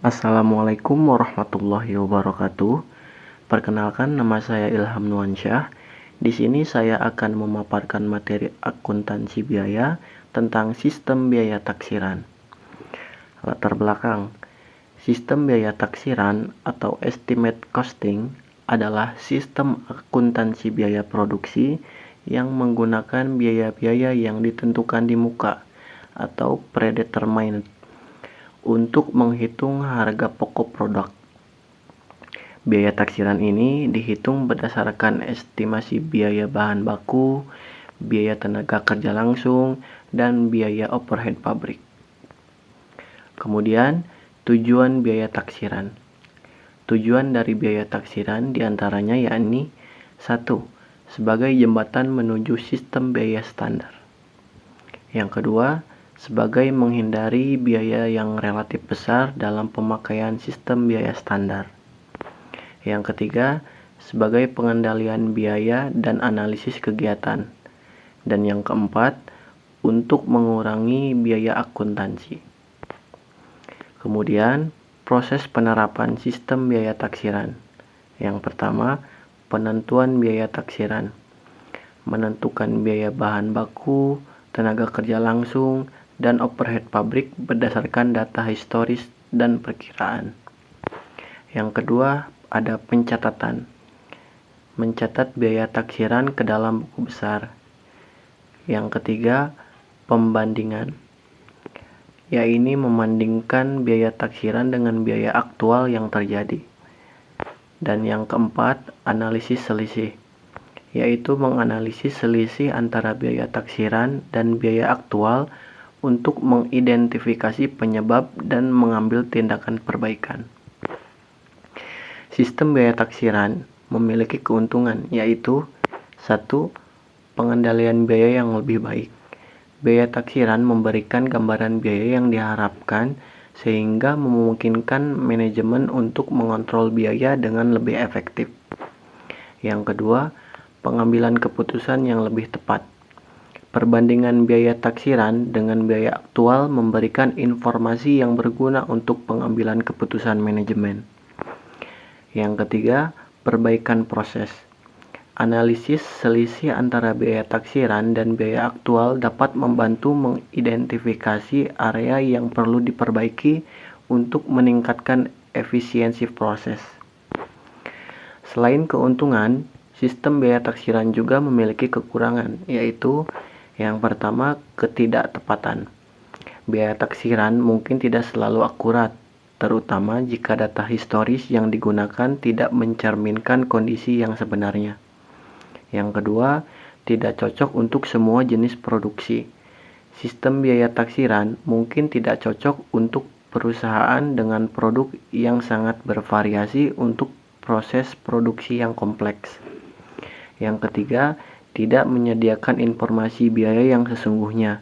Assalamualaikum warahmatullahi wabarakatuh. Perkenalkan, nama saya Ilham Nuansyah. Di sini saya akan memaparkan materi akuntansi biaya tentang sistem biaya taksiran. Latar belakang. Sistem biaya taksiran atau estimate costing adalah sistem akuntansi biaya produksi yang menggunakan biaya-biaya yang ditentukan di muka atau predetermined untuk menghitung harga pokok produk. Biaya taksiran ini dihitung berdasarkan estimasi biaya bahan baku, biaya tenaga kerja langsung, dan biaya overhead pabrik. Kemudian, tujuan biaya taksiran. Tujuan dari biaya taksiran diantaranya yakni 1. Sebagai jembatan menuju sistem biaya standar. Yang kedua, sebagai menghindari biaya yang relatif besar dalam pemakaian sistem biaya standar. Yang ketiga, sebagai pengendalian biaya dan analisis kegiatan. Dan yang keempat, untuk mengurangi biaya akuntansi. Kemudian, proses penerapan sistem biaya taksiran. Yang pertama, penentuan biaya taksiran. Menentukan biaya bahan baku, tenaga kerja langsung, dan overhead pabrik berdasarkan data historis dan perkiraan. Yang kedua, ada pencatatan. Mencatat biaya taksiran ke dalam buku besar. Yang ketiga, pembandingan. Yaitu membandingkan biaya taksiran dengan biaya aktual yang terjadi. Dan yang keempat, analisis selisih. Yaitu menganalisis selisih antara biaya taksiran dan biaya aktual untuk mengidentifikasi penyebab dan mengambil tindakan perbaikan. Sistem biaya taksiran memiliki keuntungan, yaitu 1. Pengendalian biaya yang lebih baik. Biaya taksiran memberikan gambaran biaya yang diharapkan sehingga memungkinkan manajemen untuk mengontrol biaya dengan lebih efektif. Yang kedua, pengambilan keputusan yang lebih tepat. Perbandingan biaya taksiran dengan biaya aktual memberikan informasi yang berguna untuk pengambilan keputusan manajemen. Yang ketiga, perbaikan proses. Analisis selisih antara biaya taksiran dan biaya aktual dapat membantu mengidentifikasi area yang perlu diperbaiki untuk meningkatkan efisiensi proses. Selain keuntungan, sistem biaya taksiran juga memiliki kekurangan, yaitu yang pertama, ketidaktepatan. Biaya taksiran mungkin tidak selalu akurat, terutama jika data historis yang digunakan tidak mencerminkan kondisi yang sebenarnya. Yang kedua, tidak cocok untuk semua jenis produksi. Sistem biaya taksiran mungkin tidak cocok untuk perusahaan dengan produk yang sangat bervariasi untuk proses produksi yang kompleks. Yang ketiga, tidak menyediakan informasi biaya yang sesungguhnya.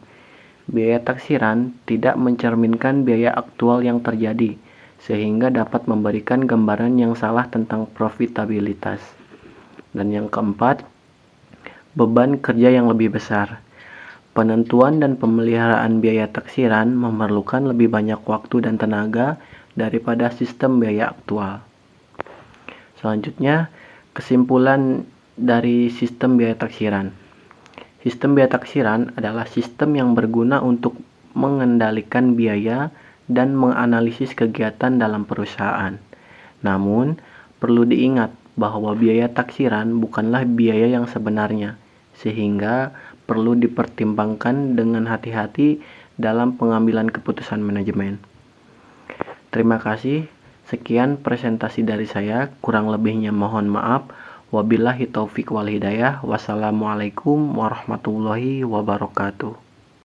Biaya taksiran tidak mencerminkan biaya aktual yang terjadi, sehingga dapat memberikan gambaran yang salah tentang profitabilitas. Dan yang keempat, beban kerja yang lebih besar. Penentuan dan pemeliharaan biaya taksiran memerlukan lebih banyak waktu dan tenaga daripada sistem biaya aktual. Selanjutnya, kesimpulan dari sistem biaya taksiran. Sistem biaya taksiran adalah sistem yang berguna untuk mengendalikan biaya dan menganalisis kegiatan dalam perusahaan. Namun, perlu diingat bahwa biaya taksiran bukanlah biaya yang sebenarnya, sehingga perlu dipertimbangkan dengan hati-hati dalam pengambilan keputusan manajemen. Terima kasih. Sekian presentasi dari saya, kurang lebihnya mohon maaf. Wabillahi taufik wal hidayah. Wassalamualaikum warahmatullahi wabarakatuh.